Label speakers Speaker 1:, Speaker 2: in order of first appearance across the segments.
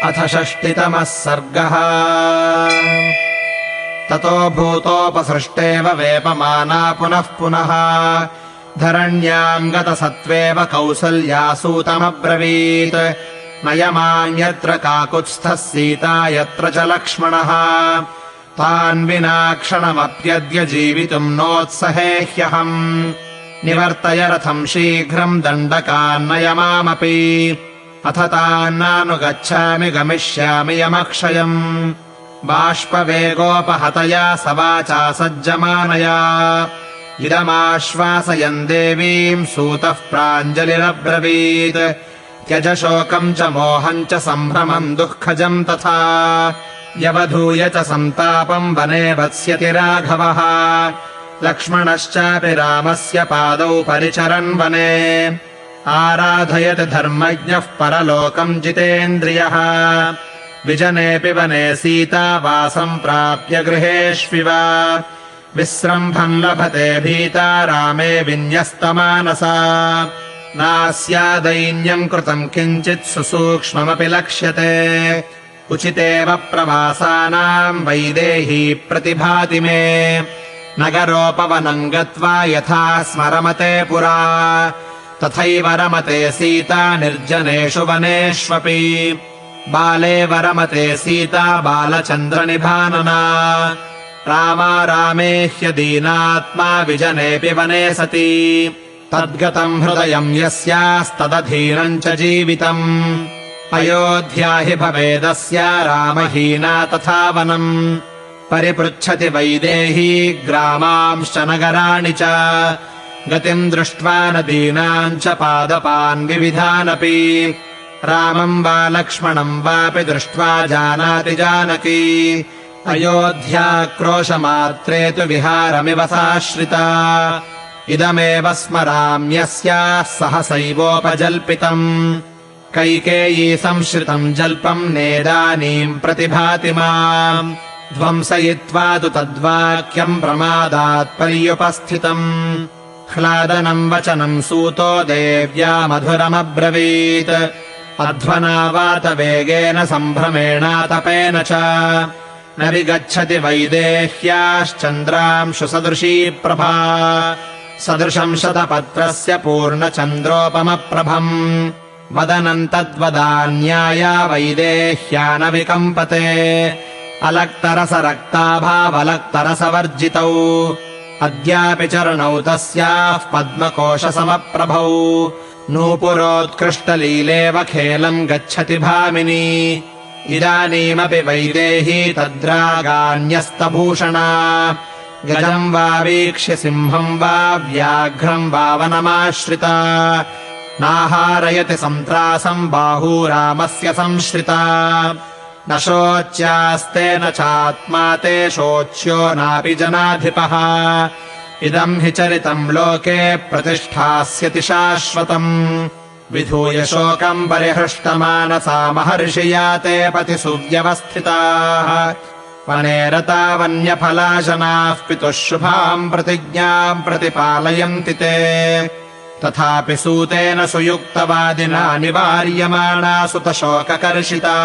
Speaker 1: अथ षष्टितमः सर्गः। ततो भूतोपसृष्टेव वेपमाना पुनः पुनः धरण्याम् गतसत्त्वेव कौसल्यासूतमब्रवीत् नयमान्यत्र काकुत्स्थः सीता यत्र च लक्ष्मणः तान् विना क्षणमप्यद्य जीवितुम् नोत्सहे ह्यहम् निवर्तय रथम् शीघ्रम् दण्डकान्नयमामपि अथ तान्नानुगच्छामि गमिष्यामि यमक्षयम् बाष्पवेगोपहतया सवाचा सज्जमानया इदमाश्वासयन् देवीम् सूतः प्राञ्जलिरब्रवीत् त्यज शोकम् च मोहम् च सम्भ्रमम् दुःखजम् तथा यवधूय च सन्तापम् वने वत्स्यति राघवः लक्ष्मणश्चापि रामस्य पादौ परिचरन् वने आराधयति धर्मज्ञः परलोकम् जितेन्द्रियः विजनेऽपि वने सीता वासम् प्राप्य गृहेष्विव विस्रम्भम् लभते भीता रामे विन्यस्तमानसा नास्यादैन्यम् कृतम् किञ्चित् सुसूक्ष्ममपि लक्ष्यते उचितेव प्रवासानाम् वैदेही प्रतिभाति मे नगरोपवनम् गत्वा यथा स्मरमते पुरा तथैव रमते सीता निर्जनेषु वनेष्वपि बाले वरमते सीता बालचन्द्रनिभानना रामा रामे ह्यदीनात्मा विजनेऽपि वने सति तद्गतम् हृदयम् यस्यास्तदधीनम् च जीवितम् अयोध्या हि भवेदस्या रामहीना तथा वनम् परिपृच्छति वैदेही ग्रामांश्च नगराणि च गतिम् दृष्ट्वा नदीनाम् च पादपान् विविधानपि रामम् वा लक्ष्मणम् वापि दृष्ट्वा जानाति जानकी अयोध्याक्रोशमात्रे तु विहारमिव साश्रिता इदमेव स्मराम्यस्याः सहसैवोपजल्पितम् कैकेयी संश्रितम् जल्पम् नेदानीम् प्रतिभाति माम् ध्वंसयित्वा तु तद्वाक्यम् प्रमादात् पर्युपस्थितम् ह्लादनम् वचनम् सूतो देव्या मधुरमब्रवीत् अध्वना वातवेगेन सम्भ्रमेणातपेन च न विगच्छति वैदेह्याश्चन्द्रांशु सदृशी प्रभा सदृशम् शतपत्रस्य पूर्णचन्द्रोपमप्रभम् वदनम् तद्वदान्याया वैदेह्या न विकम्पते अलक्तरसरक्ताभावलक्तरसवर्जितौ अद्यापि चरणौ तस्याः पद्मकोशसमप्रभौ नूपुरोत्कृष्टलीलेव खेलम् गच्छति भामिनी इदानीमपि वैदेही तद्रागान्यस्तभूषणा गजम् वा वीक्ष्य सिंहम् वा व्याघ्रम् वा वनमाश्रिता नाहारयति सन्त्रासम् बाहू रामस्य संश्रिता न शोच्यास्ते न चात्मा ते शोच्यो नापि जनाधिपः इदम् हि चरितम् लोके प्रतिष्ठास्यति शाश्वतम् विधूय शोकम् परिहृष्टमानसा महर्षिया ते पति सुव्यवस्थिताः वने रता वन्यफलाशनाः पितुः शुभाम् प्रतिज्ञाम् प्रतिपालयन्ति ते तथापि सूतेन सुयुक्तवादिना निवार्यमाणा सुतशोककर्षिता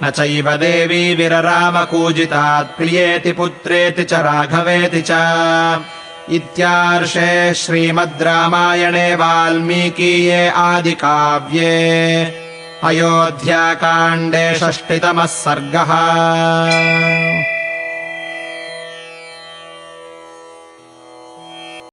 Speaker 1: न चैव देवी विररामकूजितात् प्रियेति पुत्रेति च राघवेति च इत्यार्षे श्रीमद् रामायणे वाल्मीकीये आदिकाव्ये अयोध्याकाण्डे षष्टितमः सर्गः।